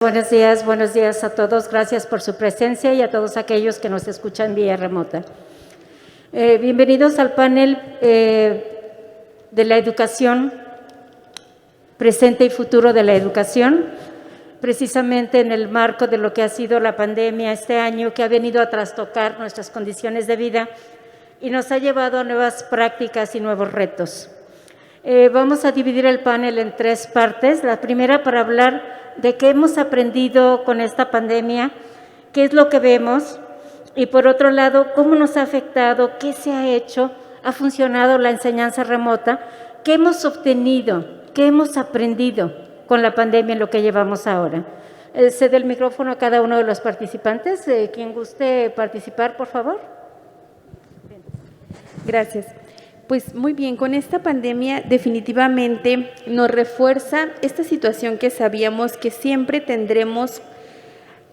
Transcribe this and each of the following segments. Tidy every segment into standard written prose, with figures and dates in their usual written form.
Buenos días a todos. Gracias por su presencia y a todos aquellos que nos escuchan vía remota. Bienvenidos al panel de la educación, presente y futuro de la educación, precisamente en el marco de lo que ha sido la pandemia este año, que ha venido a trastocar nuestras condiciones de vida y nos ha llevado a nuevas prácticas y nuevos retos. Vamos a dividir el panel en tres partes. La primera para hablar de qué hemos aprendido con esta pandemia, qué es lo que vemos y, por otro lado, cómo nos ha afectado, qué se ha hecho, ha funcionado la enseñanza remota, qué hemos obtenido, qué hemos aprendido con la pandemia en lo que llevamos ahora. Cedo el micrófono a cada uno de los participantes. Quien guste participar, por favor. Gracias. Pues muy bien, con esta pandemia definitivamente nos refuerza esta situación que sabíamos que siempre tendremos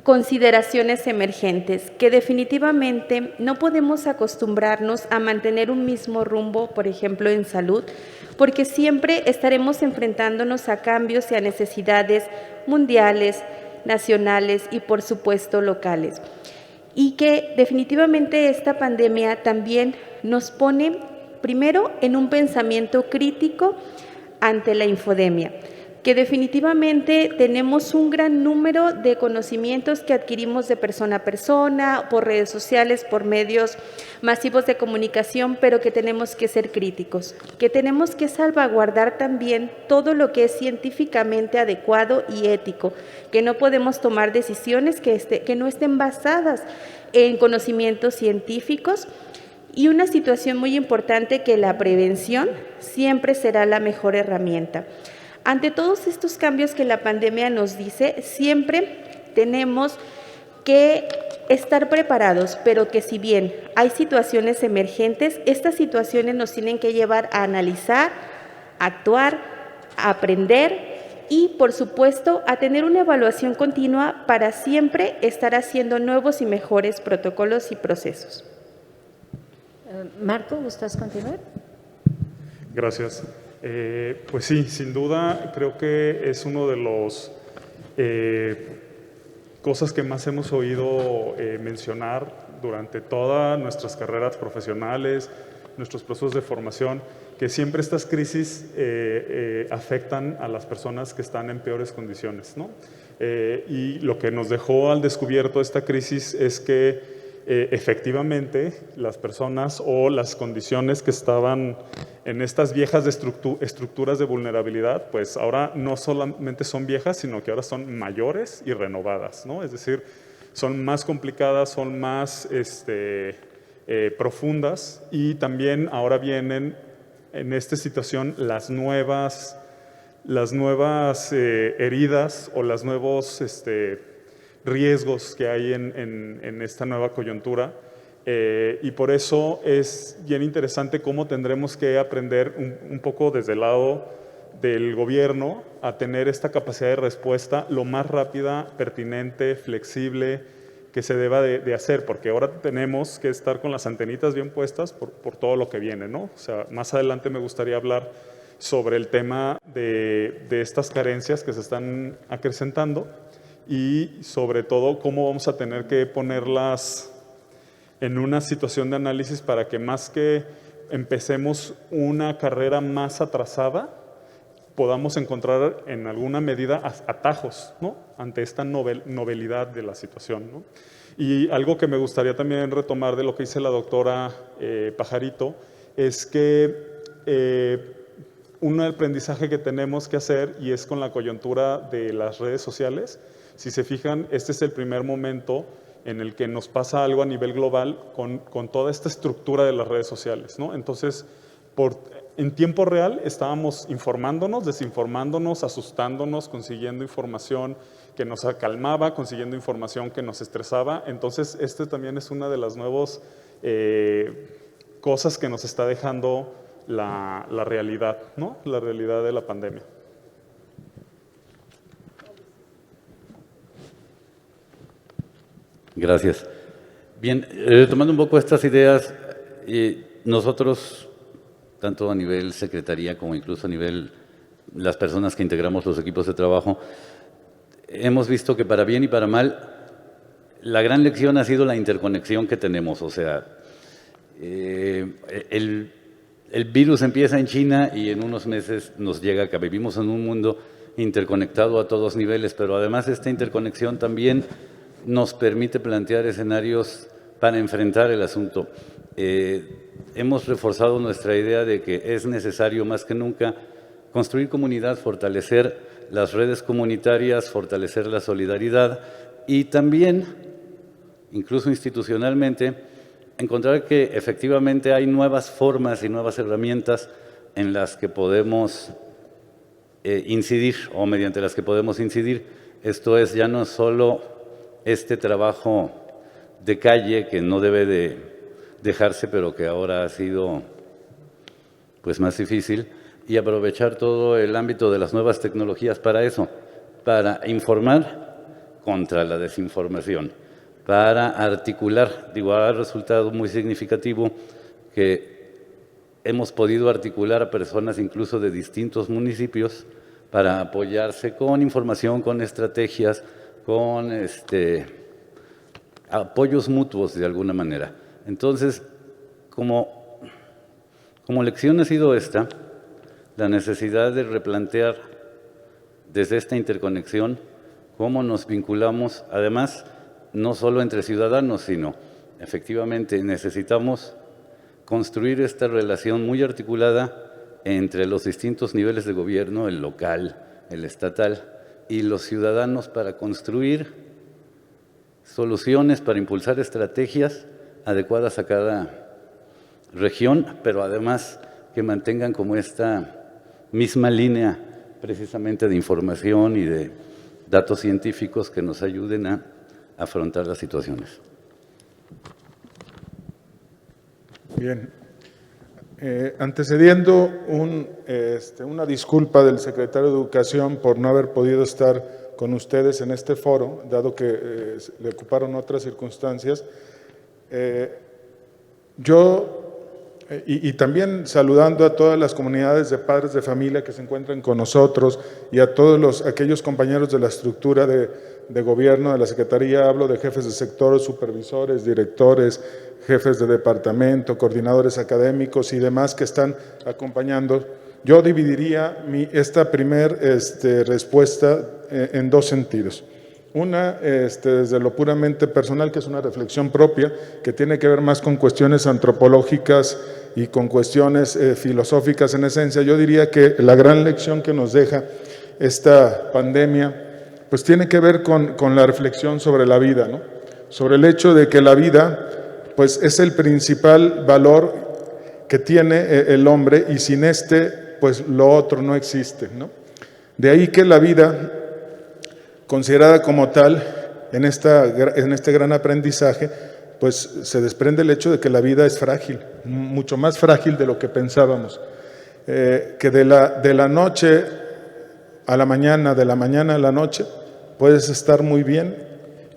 consideraciones emergentes, que definitivamente no podemos acostumbrarnos a mantener un mismo rumbo, por ejemplo, en salud, porque siempre estaremos enfrentándonos a cambios y a necesidades mundiales, nacionales y, por supuesto, locales. Y que definitivamente esta pandemia también nos pone primero en un pensamiento crítico ante la infodemia, que definitivamente tenemos un gran número de conocimientos que adquirimos de persona a persona, por redes sociales, por medios masivos de comunicación, pero que tenemos que ser críticos, que tenemos que salvaguardar también todo lo que es científicamente adecuado y ético, que no podemos tomar decisiones que no estén basadas en conocimientos científicos. Y una situación muy importante, que la prevención siempre será la mejor herramienta. Ante todos estos cambios que la pandemia nos dice, siempre tenemos que estar preparados, pero que si bien hay situaciones emergentes, estas situaciones nos tienen que llevar a analizar, a actuar, a aprender y, por supuesto, a tener una evaluación continua para siempre estar haciendo nuevos y mejores protocolos y procesos. Marco, ¿gustas continuar? Gracias. Pues sí, sin duda creo que es uno de los cosas que más hemos oído mencionar durante todas nuestras carreras profesionales, nuestros procesos de formación, que siempre estas crisis afectan a las personas que están en peores condiciones, ¿no? Y lo que nos dejó al descubierto esta crisis es que efectivamente las personas o las condiciones que estaban en estas viejas estructuras de vulnerabilidad, pues ahora no solamente son viejas, sino que ahora son mayores y renovadas, ¿no? Es decir, son más complicadas, son más profundas, y también ahora vienen en esta situación las nuevas heridas o los nuevos riesgos que hay en esta nueva coyuntura, y por eso es bien interesante cómo tendremos que aprender un poco desde el lado del gobierno a tener esta capacidad de respuesta lo más rápida, pertinente, flexible que se deba de hacer, porque ahora tenemos que estar con las antenitas bien puestas por todo lo que viene, ¿no? O sea, más adelante me gustaría hablar sobre el tema de estas carencias que se están acrecentando, y sobre todo cómo vamos a tener que ponerlas en una situación de análisis para que, más que empecemos una carrera más atrasada, podamos encontrar en alguna medida atajos, ¿no?, ante esta novedad de la situación, ¿no? Y algo que me gustaría también retomar de lo que dice la doctora Pajarito es que un aprendizaje que tenemos que hacer, y es con la coyuntura de las redes sociales. Si se fijan, este es el primer momento en el que nos pasa algo a nivel global con toda esta estructura de las redes sociales, ¿no? Entonces, en tiempo real estábamos informándonos, desinformándonos, asustándonos, consiguiendo información que nos acalmaba, consiguiendo información que nos estresaba. Entonces, también es una de las nuevas cosas que nos está dejando la realidad, ¿no? La realidad de la pandemia. Gracias. Bien, retomando un poco estas ideas, nosotros, tanto a nivel secretaría como incluso a nivel las personas que integramos los equipos de trabajo, hemos visto que para bien y para mal, la gran lección ha sido la interconexión que tenemos. O sea, el virus empieza en China y en unos meses nos llega acá. Vivimos en un mundo interconectado a todos niveles, pero además esta interconexión también nos permite plantear escenarios para enfrentar el asunto. Hemos reforzado nuestra idea de que es necesario más que nunca construir comunidad, fortalecer las redes comunitarias, fortalecer la solidaridad y también, incluso institucionalmente, encontrar que efectivamente hay nuevas formas y nuevas herramientas en las que podemos incidir o mediante las que podemos incidir. Esto es ya no solo este trabajo de calle que no debe de dejarse, pero que ahora ha sido pues más difícil, y aprovechar todo el ámbito de las nuevas tecnologías para eso, para informar contra la desinformación, para articular. Digo, ha resultado muy significativo que hemos podido articular a personas incluso de distintos municipios para apoyarse con información, con estrategias, con apoyos mutuos de alguna manera. Entonces, como lección ha sido esta, la necesidad de replantear desde esta interconexión cómo nos vinculamos, además, no solo entre ciudadanos, sino efectivamente necesitamos construir esta relación muy articulada entre los distintos niveles de gobierno, el local, el estatal y los ciudadanos, para construir soluciones, para impulsar estrategias adecuadas a cada región, pero además que mantengan como esta misma línea precisamente de información y de datos científicos que nos ayuden a afrontar las situaciones. Bien. Antecediendo una disculpa del secretario de Educación por no haber podido estar con ustedes en este foro, dado que le ocuparon otras circunstancias, y también saludando a todas las comunidades de padres de familia que se encuentran con nosotros y a todos aquellos compañeros de la estructura de gobierno, de la Secretaría, hablo de jefes de sector, supervisores, directores, jefes de departamento, coordinadores académicos y demás que están acompañando. Yo dividiría esta primer respuesta en dos sentidos. Una, desde lo puramente personal, que es una reflexión propia, que tiene que ver más con cuestiones antropológicas y con cuestiones filosóficas en esencia. Yo diría que la gran lección que nos deja esta pandemia, pues tiene que ver con la reflexión sobre la vida, ¿no? Sobre el hecho de que la vida, pues es el principal valor que tiene el hombre, y sin pues lo otro no existe, ¿no? De ahí que la vida, considerada como tal, en este gran aprendizaje, pues se desprende el hecho de que la vida es frágil, mucho más frágil de lo que pensábamos, que de la noche a la mañana, de la mañana a la noche, puedes estar muy bien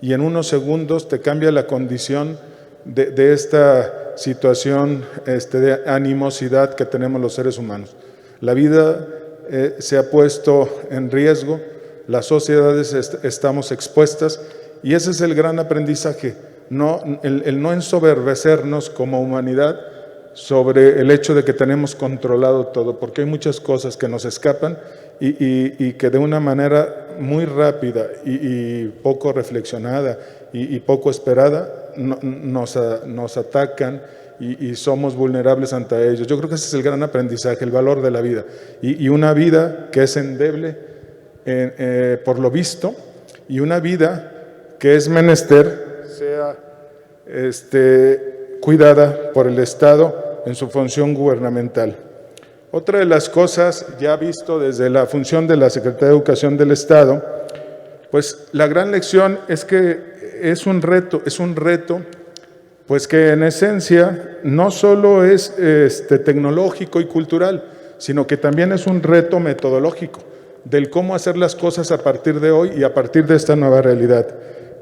y en unos segundos te cambia la condición de esta situación de animosidad que tenemos los seres humanos. La vida se ha puesto en riesgo, las sociedades estamos expuestas, y ese es el gran aprendizaje, el no ensoberbecernos como humanidad sobre el hecho de que tenemos controlado todo, porque hay muchas cosas que nos escapan y que de una manera muy rápida y poco reflexionada y poco esperada nos atacan y somos vulnerables ante ellos. Yo creo que ese es el gran aprendizaje, el valor de la vida, y una vida que es endeble por lo visto, y una vida que es menester sea cuidada por el Estado en su función gubernamental. Otra de las cosas, ya visto desde la función de la Secretaría de Educación del Estado, pues la gran lección es que es un reto, pues que en esencia no solo es tecnológico y cultural, sino que también es un reto metodológico del cómo hacer las cosas a partir de hoy y a partir de esta nueva realidad.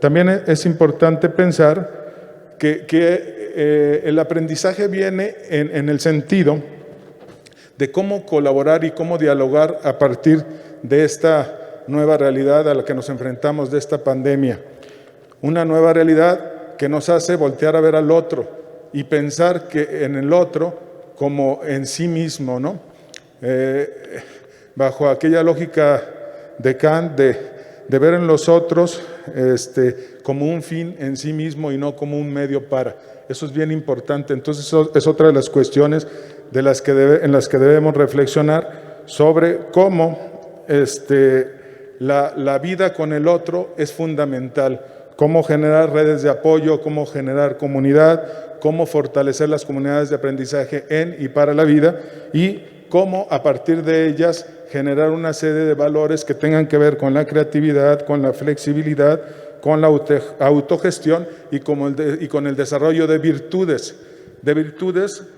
También es importante pensar que el aprendizaje viene en el sentido de cómo colaborar y cómo dialogar a partir de esta nueva realidad a la que nos enfrentamos de esta pandemia. Una nueva realidad que nos hace voltear a ver al otro y pensar que en el otro como en sí mismo, ¿no? Bajo aquella lógica de Kant de ver en los otros como un fin en sí mismo y no como un medio para. Eso es bien importante. Entonces, eso es otra de las cuestiones en las que debemos reflexionar sobre cómo la vida con el otro es fundamental. Cómo generar redes de apoyo, cómo generar comunidad, cómo fortalecer las comunidades de aprendizaje en y para la vida y cómo a partir de ellas generar una serie de valores que tengan que ver con la creatividad, con la flexibilidad, con la autogestión y con el desarrollo de virtudes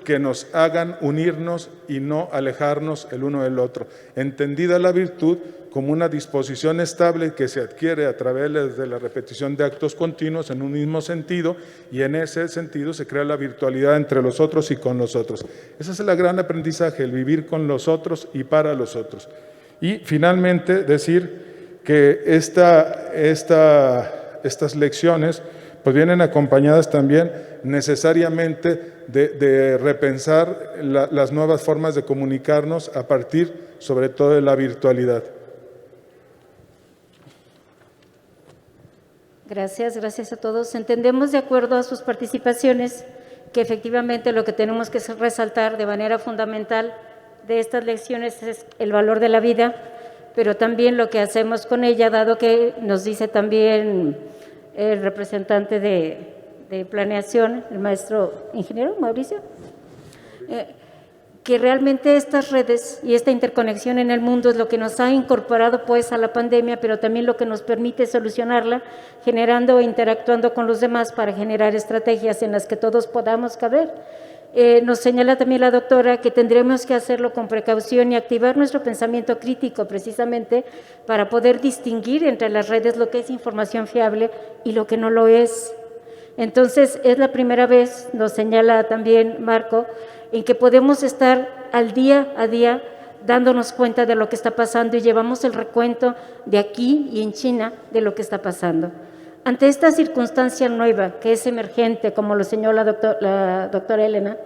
que nos hagan unirnos y no alejarnos el uno del otro. Entendida la virtud como una disposición estable que se adquiere a través de la repetición de actos continuos en un mismo sentido, y en ese sentido se crea la virtualidad entre los otros y con los otros. Ese es el gran aprendizaje, el vivir con los otros y para los otros. Y finalmente decir que estas lecciones pues vienen acompañadas también necesariamente de repensar las nuevas formas de comunicarnos a partir sobre todo de la virtualidad. Gracias a todos. Entendemos de acuerdo a sus participaciones que efectivamente lo que tenemos que resaltar de manera fundamental de estas lecciones es el valor de la vida, pero también lo que hacemos con ella, dado que nos dice también el representante de planeación, el maestro ingeniero Mauricio, que realmente estas redes y esta interconexión en el mundo es lo que nos ha incorporado pues a la pandemia, pero también lo que nos permite solucionarla, generando e interactuando con los demás para generar estrategias en las que todos podamos caber. Nos señala también la doctora que tendremos que hacerlo con precaución y activar nuestro pensamiento crítico precisamente para poder distinguir entre las redes lo que es información fiable y lo que no lo es. Entonces, es la primera vez, nos señala también Marco, en que podemos estar al día a día dándonos cuenta de lo que está pasando y llevamos el recuento de aquí y en China de lo que está pasando. Ante esta circunstancia nueva, que es emergente, como lo señaló la doctora Elena,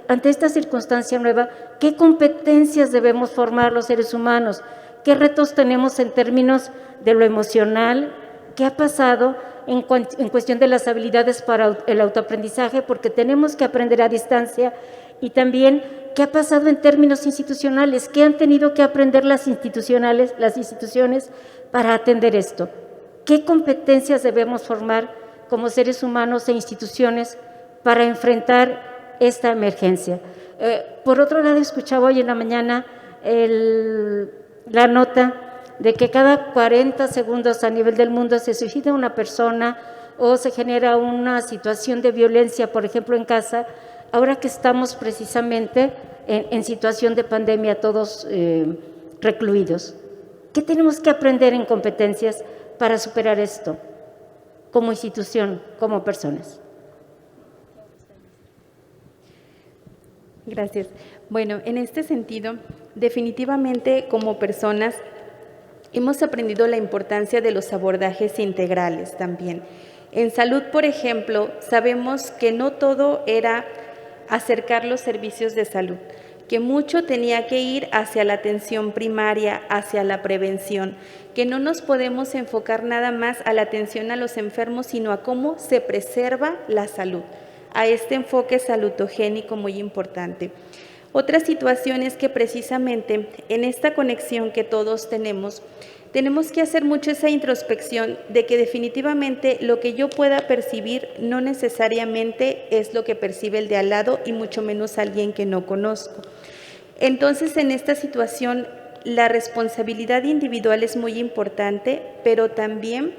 ante esta circunstancia nueva, ¿qué competencias debemos formar los seres humanos? ¿Qué retos tenemos en términos de lo emocional? ¿Qué ha pasado en cuestión de las habilidades para el autoaprendizaje? Porque tenemos que aprender a distancia. Y también, ¿qué ha pasado en términos institucionales? ¿Qué han tenido que aprender las instituciones para atender esto? ¿Qué competencias debemos formar como seres humanos e instituciones para enfrentar esta emergencia? Por otro lado, escuchaba hoy en la mañana la nota de que cada 40 segundos a nivel del mundo se suicida una persona o se genera una situación de violencia, por ejemplo, en casa, ahora que estamos precisamente en situación de pandemia, todos recluidos. ¿Qué tenemos que aprender en competencias para superar esto como institución, como personas? Gracias. Bueno, en este sentido, definitivamente como personas hemos aprendido la importancia de los abordajes integrales también. En salud, por ejemplo, sabemos que no todo era acercar los servicios de salud, que mucho tenía que ir hacia la atención primaria, hacia la prevención, que no nos podemos enfocar nada más a la atención a los enfermos, sino a cómo se preserva la salud, a este enfoque salutogénico muy importante. Otra situación es que precisamente en esta conexión que todos tenemos que hacer mucho esa introspección de que definitivamente lo que yo pueda percibir no necesariamente es lo que percibe el de al lado y mucho menos alguien que no conozco. Entonces, en esta situación, la responsabilidad individual es muy importante, pero también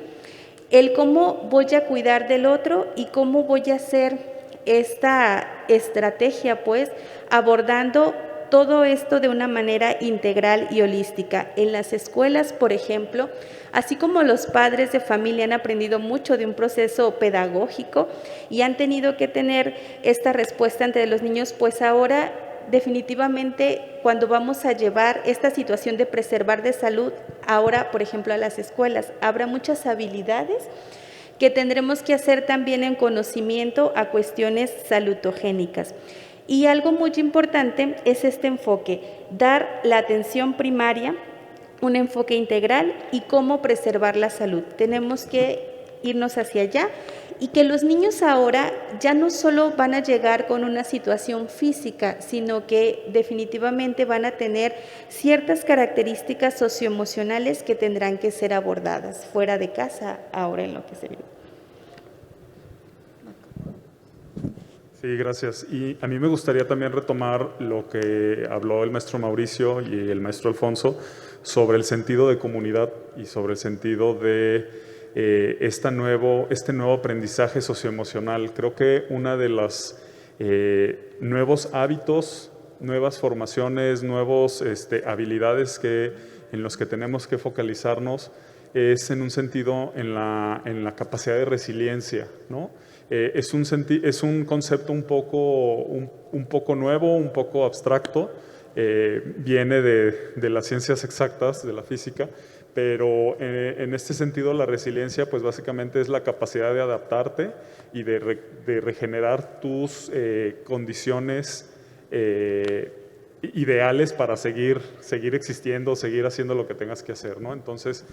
el cómo voy a cuidar del otro y cómo voy a hacer esta estrategia, pues, abordando todo esto de una manera integral y holística. En las escuelas, por ejemplo, así como los padres de familia han aprendido mucho de un proceso pedagógico y han tenido que tener esta respuesta ante los niños, pues ahora definitivamente cuando vamos a llevar esta situación de preservar de salud, ahora, por ejemplo, a las escuelas, habrá muchas habilidades que tendremos que hacer también en conocimiento a cuestiones salutogénicas. Y algo muy importante es este enfoque, dar la atención primaria, un enfoque integral y cómo preservar la salud. Tenemos que irnos hacia allá y que los niños ahora ya no solo van a llegar con una situación física, sino que definitivamente van a tener ciertas características socioemocionales que tendrán que ser abordadas fuera de casa ahora en lo que se vive. Sí, gracias. Y a mí me gustaría también retomar lo que habló el maestro Mauricio y el maestro Alfonso sobre el sentido de comunidad y sobre el sentido de este nuevo aprendizaje socioemocional. Creo que una de los nuevos hábitos, nuevas formaciones, nuevas habilidades en los que tenemos que focalizarnos es en un sentido en la capacidad de resiliencia, ¿no? Es un concepto un poco nuevo, un poco abstracto, viene de las ciencias exactas, de la física, pero en este sentido la resiliencia pues básicamente es la capacidad de adaptarte y de regenerar tus condiciones ideales para seguir existiendo, seguir haciendo lo que tengas que hacer, ¿no? Entonces,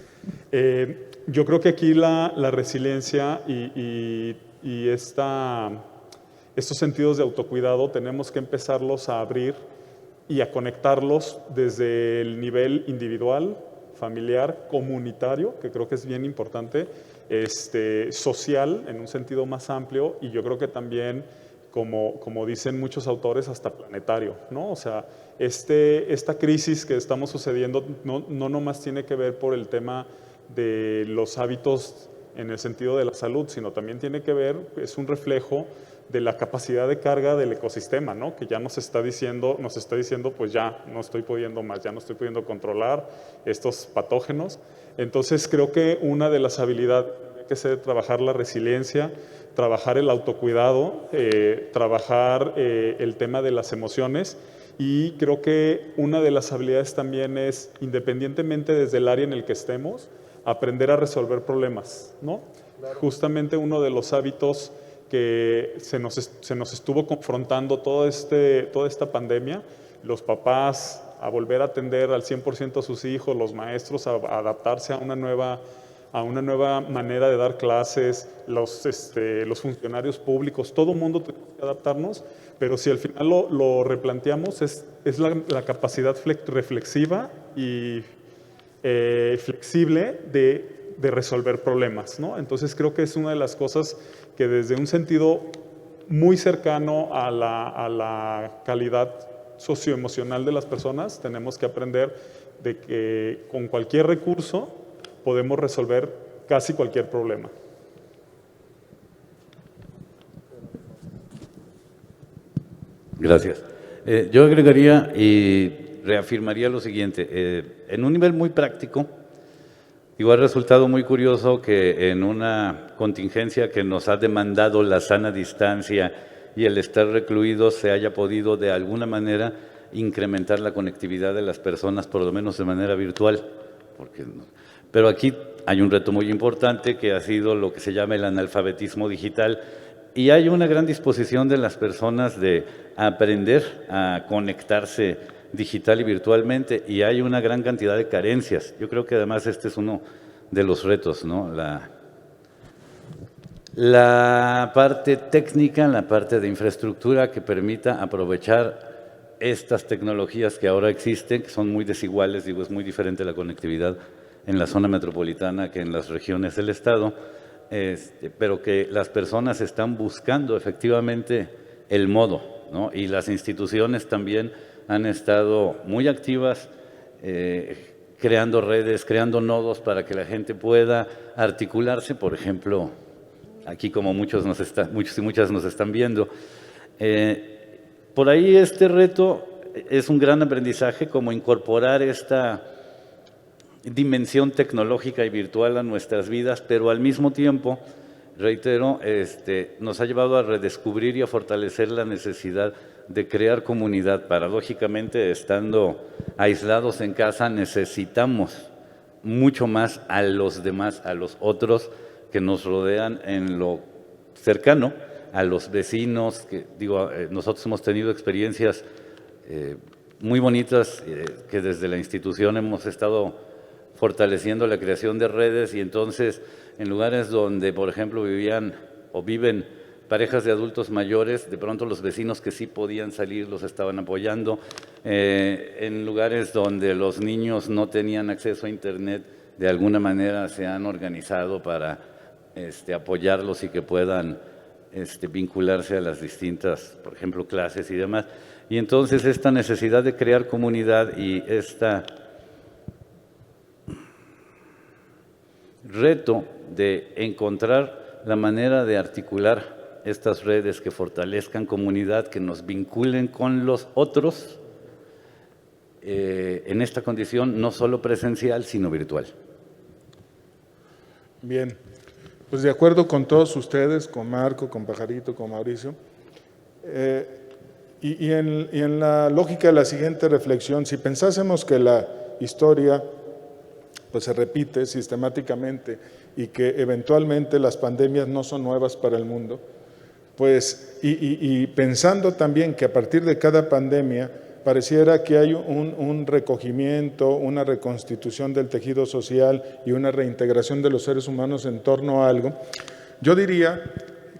yo creo que aquí la resiliencia y estos sentidos de autocuidado tenemos que empezarlos a abrir y a conectarlos desde el nivel individual, familiar, comunitario, que creo que es bien importante, social en un sentido más amplio y yo creo que también, como dicen muchos autores, hasta planetario, ¿no? O sea, esta crisis que estamos sucediendo no nomás tiene que ver por el tema de los hábitos en el sentido de la salud, sino también tiene que ver, es un reflejo de la capacidad de carga del ecosistema, ¿no? Que ya nos está diciendo, pues ya no estoy pudiendo más, ya no estoy pudiendo controlar estos patógenos. Entonces creo que una de las habilidades tiene que ser trabajar la resiliencia, trabajar el autocuidado, trabajar el tema de las emociones y creo que una de las habilidades también es, independientemente desde el área en el que estemos, aprender a resolver problemas, ¿no? Claro. Justamente uno de los hábitos que se nos estuvo confrontando toda esta pandemia, los papás a volver a atender al 100% a sus hijos, los maestros a adaptarse a una nueva manera de dar clases, los funcionarios públicos, todo el mundo tenemos que adaptarnos, pero si al final lo replanteamos es la capacidad reflexiva y flexible de resolver problemas, ¿no? Entonces creo que es una de las cosas que desde un sentido muy cercano a la calidad socioemocional de las personas tenemos que aprender de que con cualquier recurso podemos resolver casi cualquier problema. Gracias. Yo agregaría y reafirmaría lo siguiente. En un nivel muy práctico, ha resultado muy curioso que en una contingencia que nos ha demandado la sana distancia y el estar recluidos se haya podido de alguna manera incrementar la conectividad de las personas, por lo menos de manera virtual. Pero aquí hay un reto muy importante que ha sido lo que se llama el analfabetismo digital y hay una gran disposición de las personas de aprender a conectarse digital y virtualmente y hay una gran cantidad de carencias. Yo creo que además este es uno de los retos, ¿no? La parte técnica, la parte de infraestructura que permita aprovechar estas tecnologías que ahora existen, que son muy desiguales, es muy diferente la conectividad en la zona metropolitana que en las regiones del estado, pero que las personas están buscando efectivamente el modo, ¿no? Y las instituciones también han estado muy activas, creando redes, creando nodos para que la gente pueda articularse. Por ejemplo, aquí como muchos y muchas nos están viendo. Por ahí este reto es un gran aprendizaje, como incorporar esta dimensión tecnológica y virtual a nuestras vidas, pero al mismo tiempo reitero, nos ha llevado a redescubrir y a fortalecer la necesidad de crear comunidad. Paradójicamente, estando aislados en casa, necesitamos mucho más a los demás, a los otros que nos rodean en lo cercano, a los vecinos, que nosotros hemos tenido experiencias muy bonitas que desde la institución hemos estado fortaleciendo la creación de redes, y entonces en lugares donde, por ejemplo, vivían o viven parejas de adultos mayores, de pronto los vecinos que sí podían salir los estaban apoyando. En lugares donde los niños no tenían acceso a Internet, de alguna manera se han organizado para apoyarlos y que puedan vincularse a las distintas, por ejemplo, clases y demás. Y entonces esta necesidad de crear comunidad y este reto de encontrar la manera de articular estas redes que fortalezcan comunidad, que nos vinculen con los otros, en esta condición no solo presencial, sino virtual. Bien, pues de acuerdo con todos ustedes, con Marco, con Pajarito, con Mauricio, y en la lógica de la siguiente reflexión, si pensásemos que la historia pues se repite sistemáticamente y que eventualmente las pandemias no son nuevas para el mundo, pues, y pensando también que a partir de cada pandemia pareciera que hay un recogimiento, una reconstitución del tejido social y una reintegración de los seres humanos en torno a algo, yo diría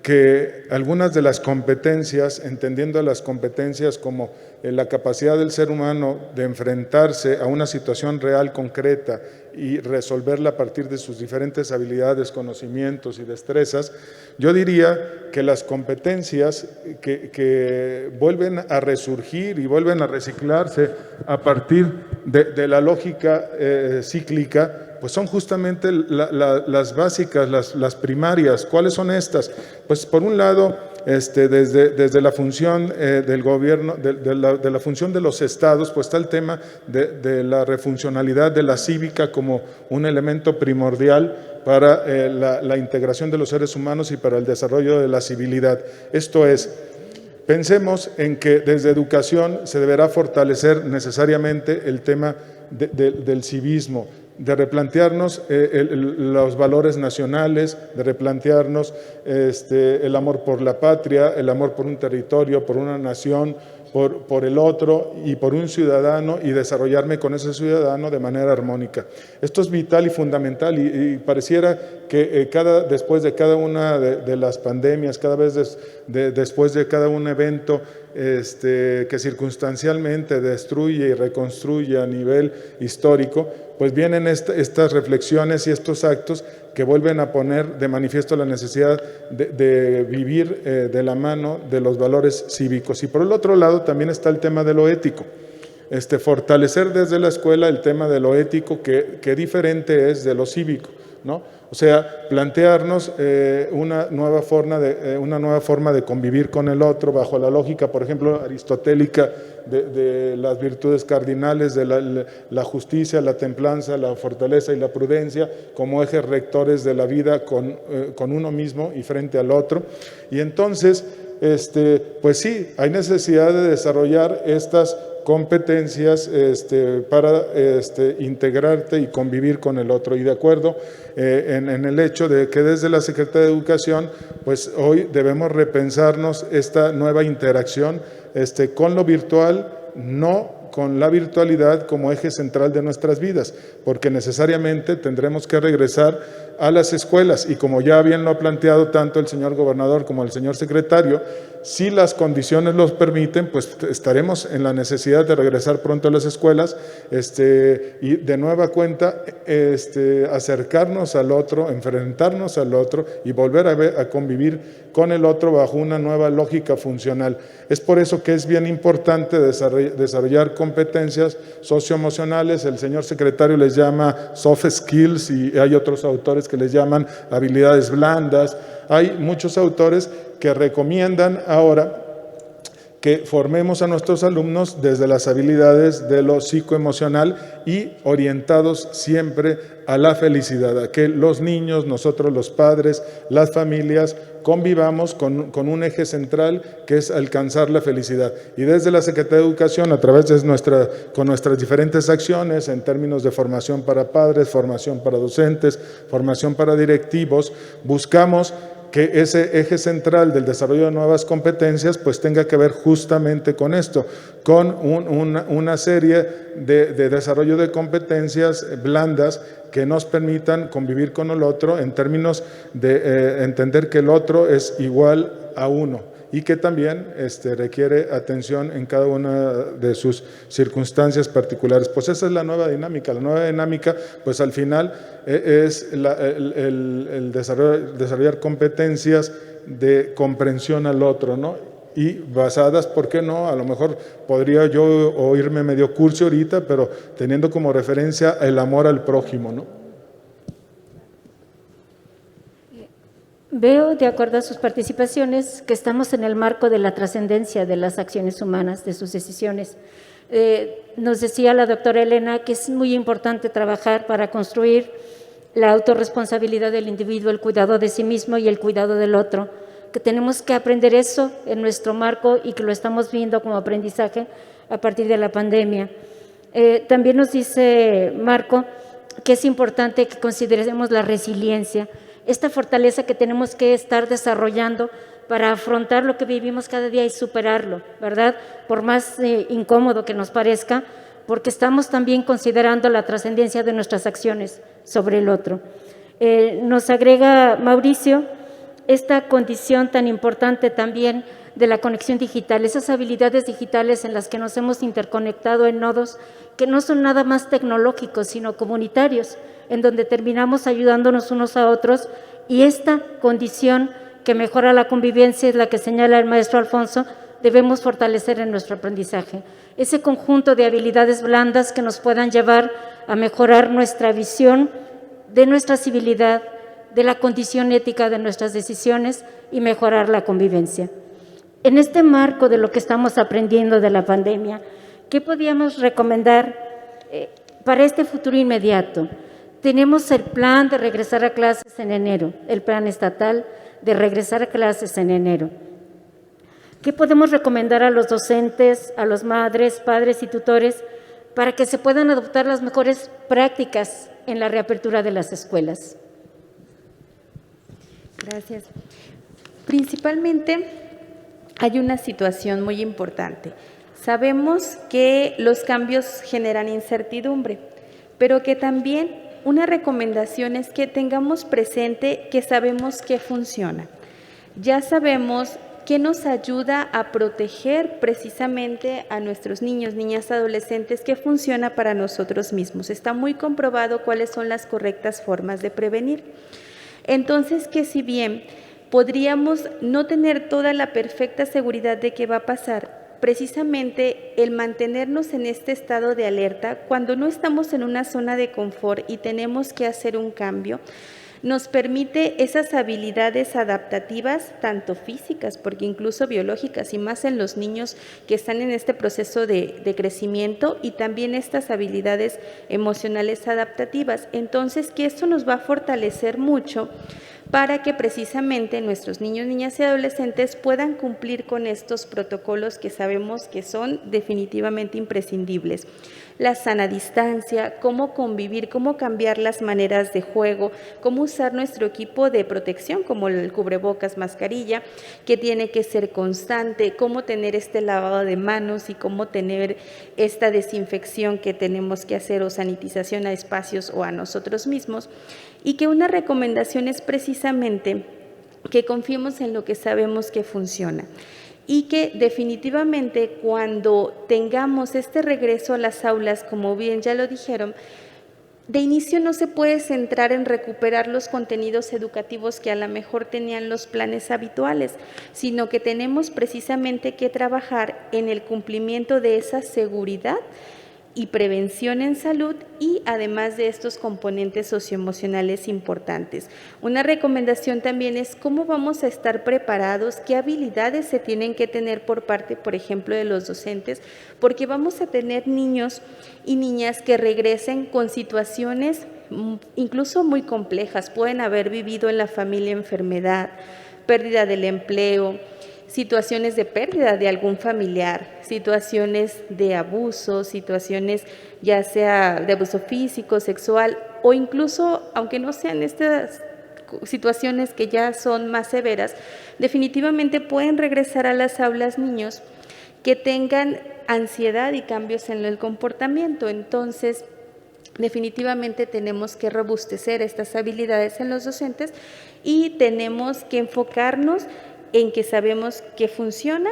que algunas de las competencias, entendiendo las competencias como la capacidad del ser humano de enfrentarse a una situación real, concreta, y resolverla a partir de sus diferentes habilidades, conocimientos y destrezas, yo diría que las competencias que vuelven a resurgir y vuelven a reciclarse a partir de la lógica cíclica, pues son justamente las básicas, las primarias. ¿Cuáles son estas? Pues por un lado, desde la función del gobierno, de la función de los estados, pues está el tema de la refuncionalidad de la cívica como un elemento primordial para la integración de los seres humanos y para el desarrollo de la civilidad. Esto es, pensemos en que desde educación se deberá fortalecer necesariamente el tema del civismo, de replantearnos los valores nacionales, de replantearnos el amor por la patria, el amor por un territorio, por una nación, por el otro y por un ciudadano, y desarrollarme con ese ciudadano de manera armónica. Esto es vital y fundamental, y pareciera que después de cada una de las pandemias, cada vez después de cada un evento que circunstancialmente destruye y reconstruye a nivel histórico, pues vienen estas reflexiones y estos actos que vuelven a poner de manifiesto la necesidad de vivir de la mano de los valores cívicos. Y por el otro lado también está el tema de lo ético. Fortalecer desde la escuela el tema de lo ético, que diferente es de lo cívico, ¿no? O sea, plantearnos una nueva forma de convivir con el otro bajo la lógica, por ejemplo, aristotélica de las virtudes cardinales, de la justicia, la templanza, la fortaleza y la prudencia como ejes rectores de la vida con uno mismo y frente al otro. Y entonces, pues sí, hay necesidad de desarrollar estas competencias para integrarte y convivir con el otro. Y de acuerdo en el hecho de que desde la Secretaría de Educación, pues hoy debemos repensarnos esta nueva interacción con lo virtual, no con la virtualidad como eje central de nuestras vidas, porque necesariamente tendremos que regresar a las escuelas, y como ya bien lo ha planteado tanto el señor gobernador como el señor secretario, si las condiciones los permiten, pues estaremos en la necesidad de regresar pronto a las escuelas y de nueva cuenta acercarnos al otro, enfrentarnos al otro y volver a convivir con el otro bajo una nueva lógica funcional. Es por eso que es bien importante desarrollar competencias socioemocionales. El señor secretario les llama soft skills y hay otros autores que les llaman habilidades blandas. Hay muchos autores que recomiendan ahora que formemos a nuestros alumnos desde las habilidades de lo psicoemocional y orientados siempre a la felicidad, a que los niños, nosotros los padres, las familias, convivamos con un eje central que es alcanzar la felicidad. Y desde la Secretaría de Educación, a través de con nuestras diferentes acciones en términos de formación para padres, formación para docentes, formación para directivos, buscamos que ese eje central del desarrollo de nuevas competencias pues tenga que ver justamente con esto, con una serie de desarrollo de competencias blandas que nos permitan convivir con el otro en términos de entender que el otro es igual a uno y que también requiere atención en cada una de sus circunstancias particulares. Pues esa es la nueva dinámica. La nueva dinámica, pues al final es el desarrollar competencias de comprensión al otro, ¿no? Y basadas, ¿por qué no? A lo mejor podría yo oírme medio cursi ahorita, pero teniendo como referencia el amor al prójimo, ¿no? Veo, de acuerdo a sus participaciones, que estamos en el marco de la trascendencia de las acciones humanas, de sus decisiones. Nos decía la doctora Elena que es muy importante trabajar para construir la autorresponsabilidad del individuo, el cuidado de sí mismo y el cuidado del otro, que tenemos que aprender eso en nuestro marco y que lo estamos viendo como aprendizaje a partir de la pandemia. También nos dice Marco que es importante que consideremos la resiliencia, esta fortaleza que tenemos que estar desarrollando para afrontar lo que vivimos cada día y superarlo, ¿verdad? Por más incómodo que nos parezca, porque estamos también considerando la trascendencia de nuestras acciones sobre el otro. Nos agrega Mauricio esta condición tan importante también de la conexión digital, esas habilidades digitales en las que nos hemos interconectado en nodos que no son nada más tecnológicos, sino comunitarios, en donde terminamos ayudándonos unos a otros, y esta condición que mejora la convivencia es la que señala el maestro Alfonso, debemos fortalecer en nuestro aprendizaje. Ese conjunto de habilidades blandas que nos puedan llevar a mejorar nuestra visión de nuestra civilidad, de la condición ética de nuestras decisiones y mejorar la convivencia. En este marco de lo que estamos aprendiendo de la pandemia, ¿qué podríamos recomendar para este futuro inmediato? Tenemos el plan de regresar a clases en enero, el plan estatal de regresar a clases en enero. ¿Qué podemos recomendar a los docentes, a los madres, padres y tutores para que se puedan adoptar las mejores prácticas en la reapertura de las escuelas? Gracias. Principalmente hay una situación muy importante. Sabemos que los cambios generan incertidumbre, pero que también una recomendación es que tengamos presente que sabemos que funciona. Ya sabemos que nos ayuda a proteger precisamente a nuestros niños, niñas, adolescentes, que funciona para nosotros mismos. Está muy comprobado cuáles son las correctas formas de prevenir. Entonces, que si bien podríamos no tener toda la perfecta seguridad de qué va a pasar, precisamente el mantenernos en este estado de alerta, cuando no estamos en una zona de confort y tenemos que hacer un cambio, nos permite esas habilidades adaptativas, tanto físicas, porque incluso biológicas, y más en los niños que están en este proceso de crecimiento, y también estas habilidades emocionales adaptativas. Entonces, que esto nos va a fortalecer mucho para que precisamente nuestros niños, niñas y adolescentes puedan cumplir con estos protocolos que sabemos que son definitivamente imprescindibles. La sana distancia, cómo convivir, cómo cambiar las maneras de juego, cómo usar nuestro equipo de protección como el cubrebocas, mascarilla, que tiene que ser constante, cómo tener este lavado de manos y cómo tener esta desinfección que tenemos que hacer o sanitización a espacios o a nosotros mismos. Y que una recomendación es precisamente que confiemos en lo que sabemos que funciona. Y que definitivamente cuando tengamos este regreso a las aulas, como bien ya lo dijeron, de inicio no se puede centrar en recuperar los contenidos educativos que a lo mejor tenían los planes habituales, sino que tenemos precisamente que trabajar en el cumplimiento de esa seguridad y prevención en salud, y además de estos componentes socioemocionales importantes. Una recomendación también es cómo vamos a estar preparados, qué habilidades se tienen que tener por parte, por ejemplo, de los docentes, porque vamos a tener niños y niñas que regresen con situaciones incluso muy complejas. Pueden haber vivido en la familia enfermedad, pérdida del empleo, situaciones de pérdida de algún familiar, situaciones de abuso, situaciones ya sea de abuso físico, sexual, o incluso, aunque no sean estas situaciones que ya son más severas, definitivamente pueden regresar a las aulas niños que tengan ansiedad y cambios en el comportamiento. Entonces, definitivamente tenemos que robustecer estas habilidades en los docentes y tenemos que enfocarnos en que sabemos que funciona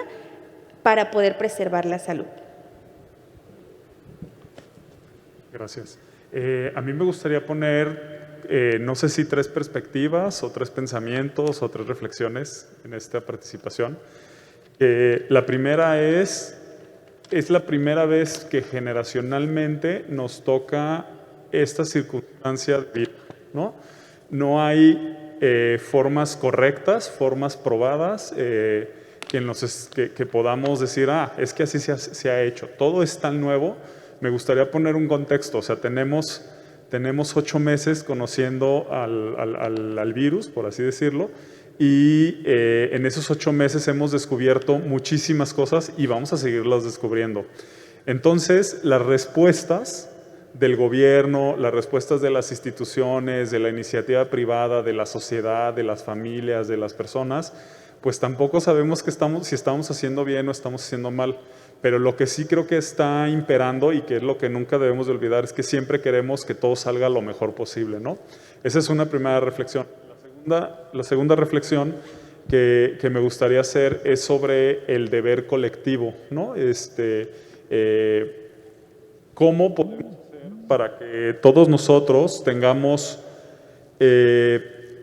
para poder preservar la salud. Gracias. A mí me gustaría poner, no sé si 3 perspectivas o 3 pensamientos o 3 reflexiones en esta participación. La primera es la primera vez que generacionalmente nos toca esta circunstancia de vida, ¿no? No hay formas correctas, formas probadas que podamos decir, es que así se ha hecho. Todo es tan nuevo. Me gustaría poner un contexto, o sea, tenemos 8 meses conociendo al virus, por así decirlo, y en esos 8 meses hemos descubierto muchísimas cosas y vamos a seguirlas descubriendo. Entonces, las respuestas del gobierno, las respuestas de las instituciones, de la iniciativa privada, de la sociedad, de las familias, de las personas, pues tampoco sabemos si estamos haciendo bien o estamos haciendo mal. Pero lo que sí creo que está imperando y que es lo que nunca debemos de olvidar es que siempre queremos que todo salga lo mejor posible, ¿no? Esa es una primera reflexión. La segunda reflexión que me gustaría hacer es sobre el deber colectivo, ¿no? ¿Cómo podemos hacer para que todos nosotros tengamos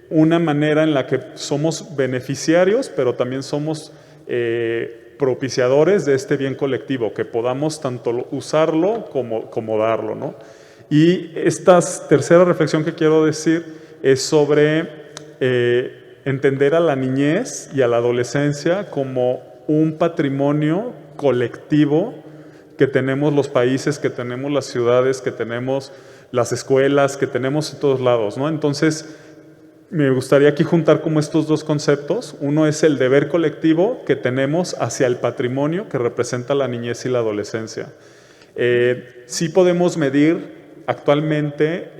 una manera en la que somos beneficiarios, pero también somos propiciadores de este bien colectivo, que podamos tanto usarlo como darlo, ¿no? Y esta tercera reflexión que quiero decir es sobre entender a la niñez y a la adolescencia como un patrimonio colectivo que tenemos los países, que tenemos las ciudades, que tenemos las escuelas, que tenemos en todos lados, ¿no? Entonces, me gustaría aquí juntar como estos 2 conceptos. Uno es el deber colectivo que tenemos hacia el patrimonio que representa la niñez y la adolescencia. Sí podemos medir actualmente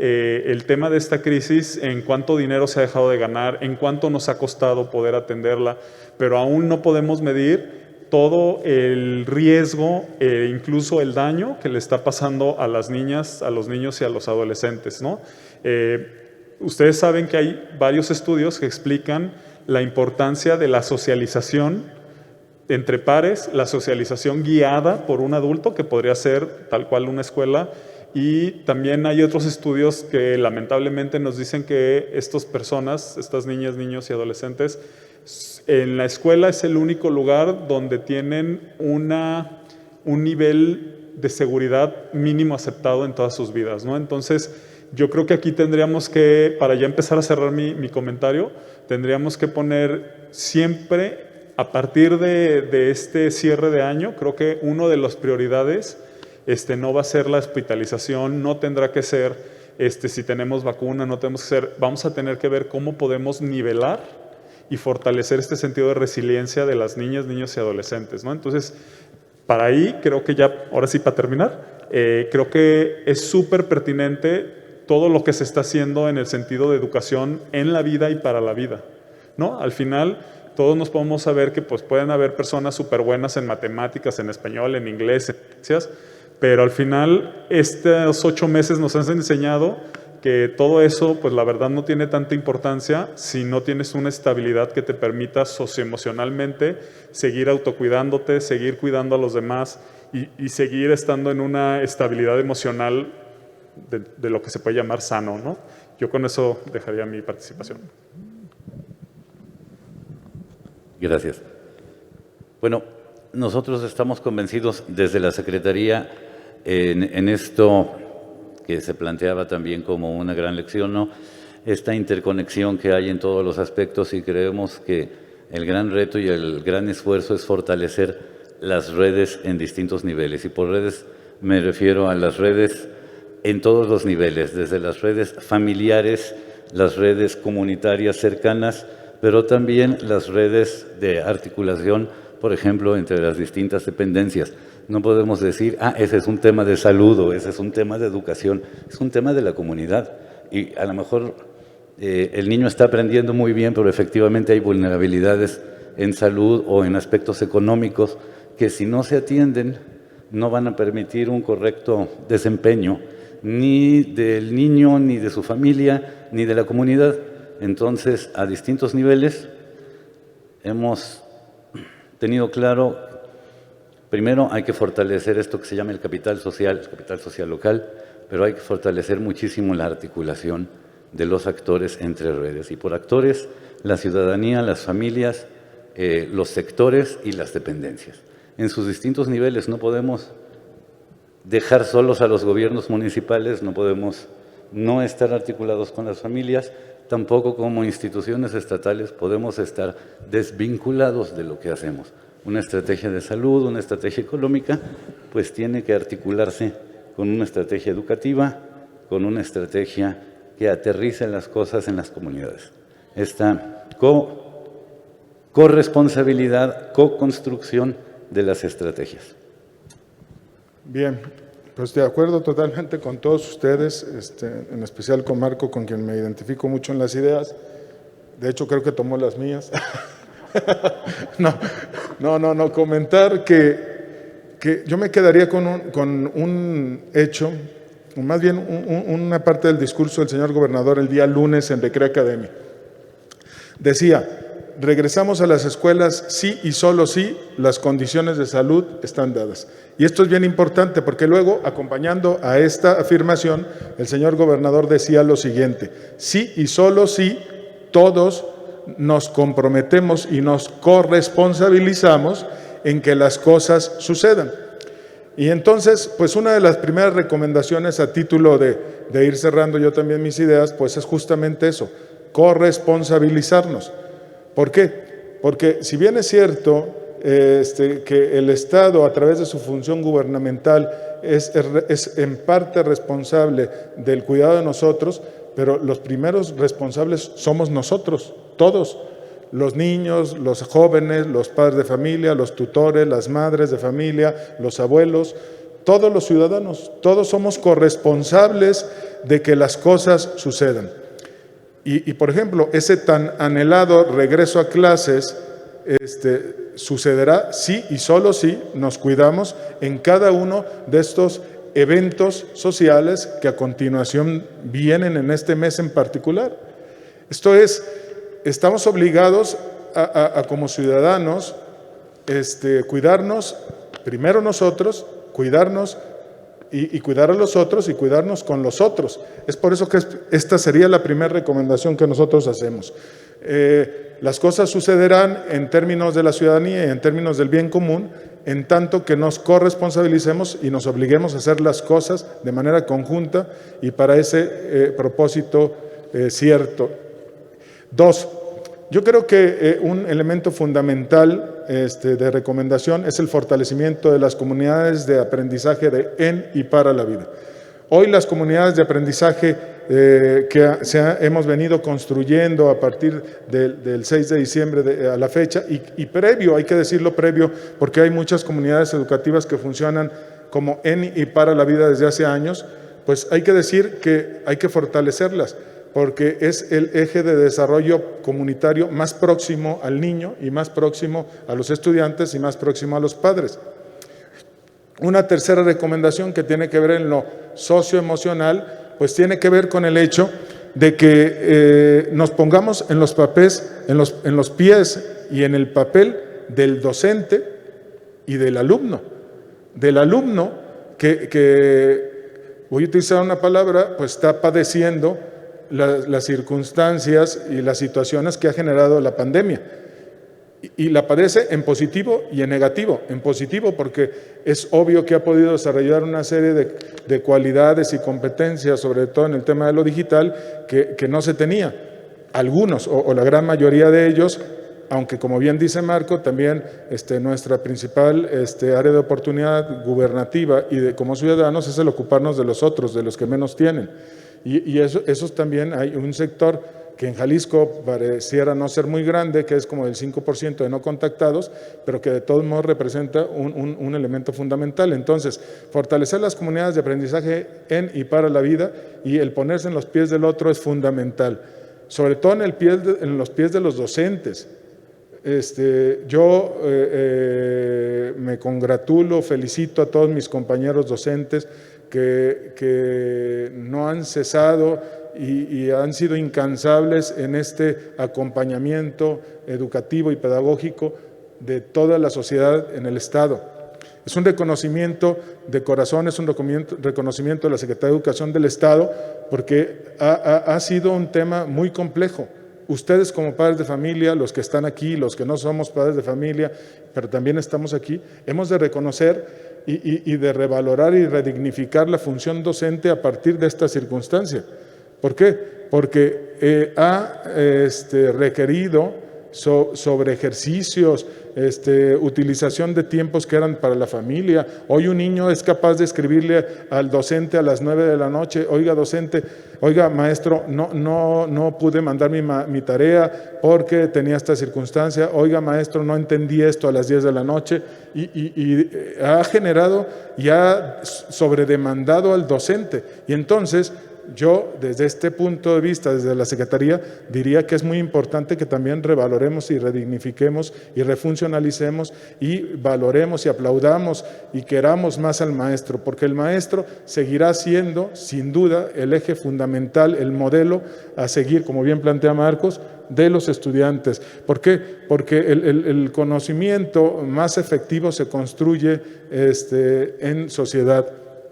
el tema de esta crisis en cuánto dinero se ha dejado de ganar, en cuánto nos ha costado poder atenderla, pero aún no podemos medir todo el riesgo, incluso el daño que le está pasando a las niñas, a los niños y a los adolescentes, ¿no? Ustedes saben que hay varios estudios que explican la importancia de la socialización entre pares, la socialización guiada por un adulto, que podría ser tal cual una escuela, y también hay otros estudios que lamentablemente nos dicen que estas personas, estas niñas, niños y adolescentes, en la escuela es el único lugar donde tienen un nivel de seguridad mínimo aceptado en todas sus vidas, ¿no? Entonces, yo creo que aquí tendríamos que, para ya empezar a cerrar mi comentario, tendríamos que poner siempre, a partir de este cierre de año, creo que una de las prioridades no va a ser la hospitalización, no tendrá que ser si tenemos vacuna, no tenemos que ser, vamos a tener que ver cómo podemos nivelar y fortalecer este sentido de resiliencia de las niñas, niños y adolescentes, ¿no? Entonces, para ahí creo que ya, ahora sí para terminar, creo que es súper pertinente todo lo que se está haciendo en el sentido de educación en la vida y para la vida, ¿no? Al final, todos nos podemos saber que pues, pueden haber personas súper buenas en matemáticas, en español, en inglés, en ciencias, pero al final estos 8 meses nos han enseñado que todo eso, pues la verdad no tiene tanta importancia si no tienes una estabilidad que te permita socioemocionalmente seguir autocuidándote, seguir cuidando a los demás y seguir estando en una estabilidad emocional de lo que se puede llamar sano, ¿no? Yo con eso dejaría mi participación. Gracias. Bueno, nosotros estamos convencidos desde la Secretaría en esto que se planteaba también como una gran lección, ¿no? Esta interconexión que hay en todos los aspectos, y creemos que el gran reto y el gran esfuerzo es fortalecer las redes en distintos niveles. Y por redes me refiero a las redes en todos los niveles, desde las redes familiares, las redes comunitarias cercanas, pero también las redes de articulación, por ejemplo, entre las distintas dependencias. No podemos decir, ese es un tema de salud o ese es un tema de educación, es un tema de la comunidad. Y a lo mejor el niño está aprendiendo muy bien, pero efectivamente hay vulnerabilidades en salud o en aspectos económicos que si no se atienden no van a permitir un correcto desempeño ni del niño, ni de su familia, ni de la comunidad. Entonces, a distintos niveles hemos tenido claro, primero hay que fortalecer esto que se llama el capital social local, pero hay que fortalecer muchísimo la articulación de los actores entre redes. Y por actores, la ciudadanía, las familias, los sectores y las dependencias. En sus distintos niveles no podemos dejar solos a los gobiernos municipales, no podemos no estar articulados con las familias, tampoco como instituciones estatales podemos estar desvinculados de lo que hacemos. Una estrategia de salud, una estrategia económica, pues tiene que articularse con una estrategia educativa, con una estrategia que aterrice las cosas en las comunidades. Esta corresponsabilidad, co-construcción de las estrategias. Bien, pues de acuerdo totalmente con todos ustedes, en especial con Marco, con quien me identifico mucho en las ideas. De hecho, creo que tomó las mías. No, comentar que yo me quedaría con un hecho, o más bien una parte del discurso del señor gobernador el día lunes en Recrea Academy. Decía, regresamos a las escuelas sí y solo sí las condiciones de salud están dadas. Y esto es bien importante porque luego, acompañando a esta afirmación, el señor gobernador decía lo siguiente: sí y solo sí todos nos comprometemos y nos corresponsabilizamos en que las cosas sucedan. Y entonces, pues una de las primeras recomendaciones a título de ir cerrando yo también mis ideas, pues es justamente eso, corresponsabilizarnos. ¿Por qué? Porque si bien es cierto que el Estado, a través de su función gubernamental, es en parte responsable del cuidado de nosotros, pero los primeros responsables somos nosotros, todos. Los niños, los jóvenes, los padres de familia, los tutores, las madres de familia, los abuelos, todos los ciudadanos, todos somos corresponsables de que las cosas sucedan. Y por ejemplo, ese tan anhelado regreso a clases sucederá si y solo si nos cuidamos en cada uno de estos eventos sociales que a continuación vienen en este mes en particular. Esto es, estamos obligados a como ciudadanos cuidarnos primero nosotros, cuidarnos y cuidar a los otros y cuidarnos con los otros. Es por eso que esta sería la primera recomendación que nosotros hacemos. Las cosas sucederán en términos de la ciudadanía y en términos del bien común, en tanto que nos corresponsabilicemos y nos obliguemos a hacer las cosas de manera conjunta y para ese propósito cierto. 2. Yo creo que un elemento fundamental de recomendación es el fortalecimiento de las comunidades de aprendizaje en y para la vida. Hoy las comunidades de aprendizaje que hemos venido construyendo a partir del 6 de diciembre a la fecha y previo, hay que decirlo previo, porque hay muchas comunidades educativas que funcionan como en y para la vida desde hace años, pues hay que decir que hay que fortalecerlas, porque es el eje de desarrollo comunitario más próximo al niño y más próximo a los estudiantes y más próximo a los padres. Una tercera recomendación que tiene que ver en lo socioemocional, pues tiene que ver con el hecho de que nos pongamos en los pies y en el papel del docente y del alumno. Del alumno que voy a utilizar una palabra, pues está padeciendo las circunstancias y las situaciones que ha generado la pandemia. y la padece en positivo y en negativo. En positivo porque es obvio que ha podido desarrollar una serie de cualidades y competencias, sobre todo en el tema de lo digital, que no se tenía. Algunos o la gran mayoría de ellos, aunque como bien dice Marco, también nuestra principal área de oportunidad gubernativa y como ciudadanos es el ocuparnos de los otros, de los que menos tienen. Y eso también hay un sector que en Jalisco pareciera no ser muy grande, que es como el 5% de no contactados, pero que de todos modos representa un elemento fundamental. Entonces, fortalecer las comunidades de aprendizaje en y para la vida y el ponerse en los pies del otro es fundamental, sobre todo en los pies de los docentes. Yo me congratulo, felicito a todos mis compañeros docentes que no han cesado y han sido incansables en este acompañamiento educativo y pedagógico de toda la sociedad en el Estado. Es un reconocimiento de corazón, es un reconocimiento de la Secretaría de Educación del Estado, porque ha sido un tema muy complejo. Ustedes como padres de familia, los que están aquí, los que no somos padres de familia, pero también estamos aquí, hemos de reconocer y de revalorar y redignificar la función docente a partir de esta circunstancia. ¿Por qué? Porque ha requerido sobre ejercicios, utilización de tiempos que eran para la familia. Hoy un niño es capaz de escribirle al docente a las 9 de la noche, oiga docente, oiga maestro, no pude mandar mi tarea porque tenía esta circunstancia, oiga maestro, no entendí esto a las 10 de la noche, y ha generado y ha sobredemandado al docente. Y entonces yo, desde este punto de vista, desde la Secretaría, diría que es muy importante que también revaloremos y redignifiquemos y refuncionalicemos y valoremos y aplaudamos y queramos más al maestro, porque el maestro seguirá siendo, sin duda, el eje fundamental, el modelo a seguir, como bien plantea Marcos, de los estudiantes. ¿Por qué? Porque el conocimiento más efectivo se construye en sociedad,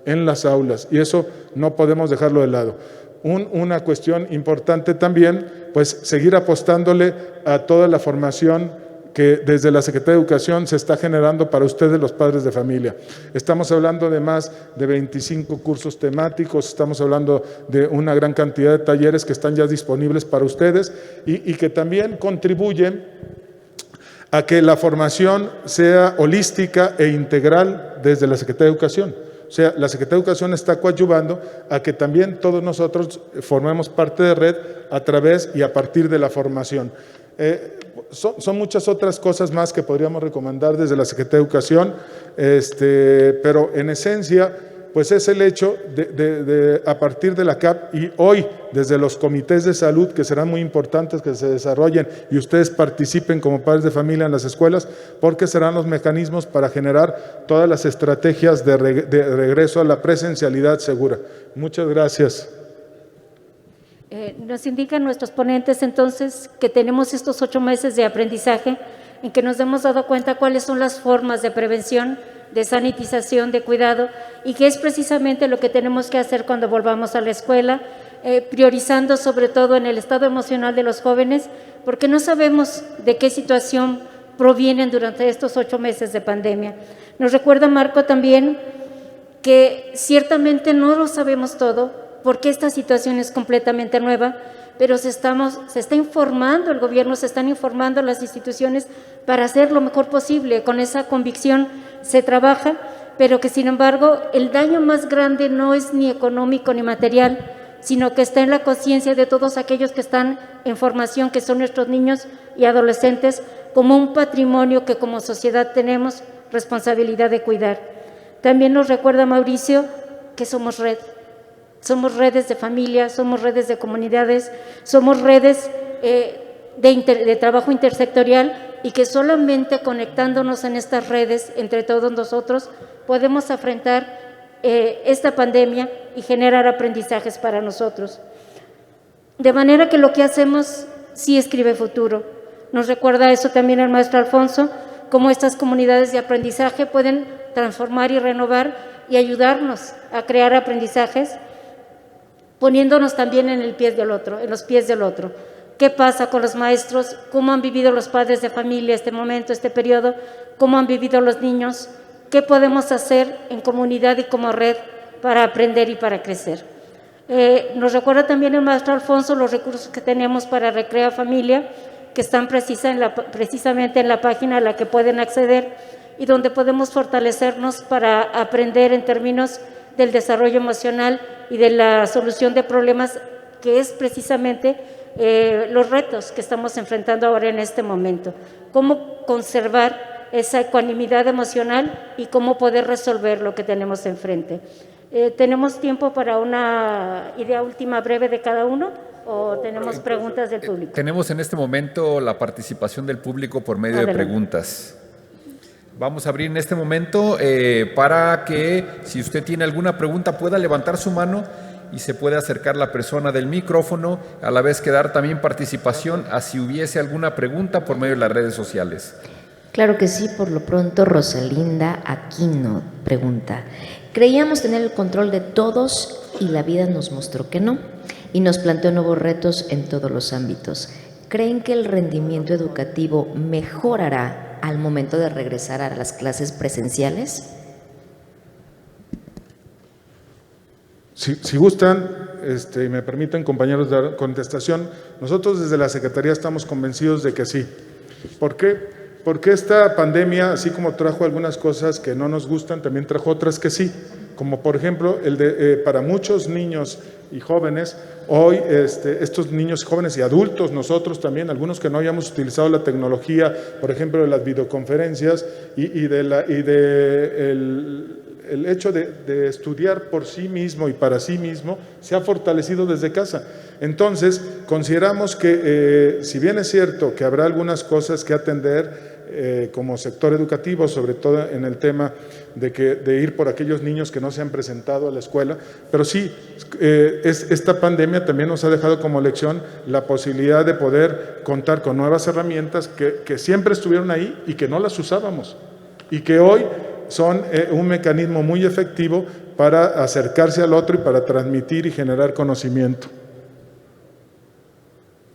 en las aulas, y eso no podemos dejarlo de lado. Una cuestión importante también, pues seguir apostándole a toda la formación que desde la Secretaría de Educación se está generando para ustedes los padres de familia. Estamos hablando de más de 25 cursos temáticos, estamos hablando de una gran cantidad de talleres que están ya disponibles para ustedes y que también contribuyen a que la formación sea holística e integral desde la Secretaría de Educación. O sea, la Secretaría de Educación está coadyuvando a que también todos nosotros formemos parte de red a través y a partir de la formación. Son muchas otras cosas más que podríamos recomendar desde la Secretaría de Educación, pero en esencia, pues es el hecho de a partir de la CAP y hoy desde los comités de salud, que serán muy importantes que se desarrollen y ustedes participen como padres de familia en las escuelas, porque serán los mecanismos para generar todas las estrategias de regreso a la presencialidad segura. Muchas gracias. Nos indican nuestros ponentes entonces que tenemos estos 8 meses de aprendizaje en que nos hemos dado cuenta cuáles son las formas de prevención, de sanitización, de cuidado, y que es precisamente lo que tenemos que hacer cuando volvamos a la escuela, priorizando sobre todo en el estado emocional de los jóvenes, porque no sabemos de qué situación provienen durante estos 8 meses de pandemia. Nos recuerda Marco también que ciertamente no lo sabemos todo, porque esta situación es completamente nueva, pero se está informando, el gobierno se están informando las instituciones para hacer lo mejor posible. Con esa convicción se trabaja, pero que sin embargo el daño más grande no es ni económico ni material, sino que está en la conciencia de todos aquellos que están en formación, que son nuestros niños y adolescentes, como un patrimonio que como sociedad tenemos responsabilidad de cuidar. También nos recuerda Mauricio que somos red. Somos redes de familia, somos redes de comunidades, somos redes de trabajo intersectorial y que solamente conectándonos en estas redes entre todos nosotros podemos afrontar esta pandemia y generar aprendizajes para nosotros. De manera que lo que hacemos sí escribe futuro. Nos recuerda eso también el maestro Alfonso, cómo estas comunidades de aprendizaje pueden transformar y renovar y ayudarnos a crear aprendizajes, poniéndonos también en los pies del otro, ¿Qué pasa con los maestros? ¿Cómo han vivido los padres de familia este momento, este periodo? ¿Cómo han vivido los niños? ¿Qué podemos hacer en comunidad y como red para aprender y para crecer? Nos recuerda también el maestro Alfonso los recursos que tenemos para Recrea Familia, que están precisamente en la página a la que pueden acceder y donde podemos fortalecernos para aprender en términos del desarrollo emocional y de la solución de problemas, que es precisamente los retos que estamos enfrentando ahora en este momento. Cómo conservar esa ecuanimidad emocional y cómo poder resolver lo que tenemos enfrente. ¿Tenemos tiempo para una idea última breve de cada uno o tenemos preguntas del público? Tenemos en este momento la participación del público por medio de preguntas. Vamos a abrir en este momento para que, si usted tiene alguna pregunta, pueda levantar su mano y se puede acercar la persona del micrófono, a la vez que dar también participación a si hubiese alguna pregunta por medio de las redes sociales. Claro que sí, por lo pronto Rosalinda Aquino pregunta: creíamos tener el control de todos y la vida nos mostró que no, y nos planteó nuevos retos en todos los ámbitos. ¿Creen que el rendimiento educativo mejorará al momento de regresar a las clases presenciales? Si gustan y me permiten, compañeros, dar contestación, nosotros desde la Secretaría estamos convencidos de que sí. ¿Por qué? Porque esta pandemia, así como trajo algunas cosas que no nos gustan, también trajo otras que sí, como por ejemplo para muchos niños y jóvenes, hoy estos niños, jóvenes y adultos, nosotros también, algunos que no hayamos utilizado la tecnología, por ejemplo de las videoconferencias el hecho de estudiar por sí mismo y para sí mismo se ha fortalecido desde casa. Entonces, consideramos que si bien es cierto que habrá algunas cosas que atender como sector educativo, sobre todo en el tema de ir por aquellos niños que no se han presentado a la escuela, pero sí, esta pandemia también nos ha dejado como lección la posibilidad de poder contar con nuevas herramientas que siempre estuvieron ahí y que no las usábamos, y que hoy son un mecanismo muy efectivo para acercarse al otro y para transmitir y generar conocimiento.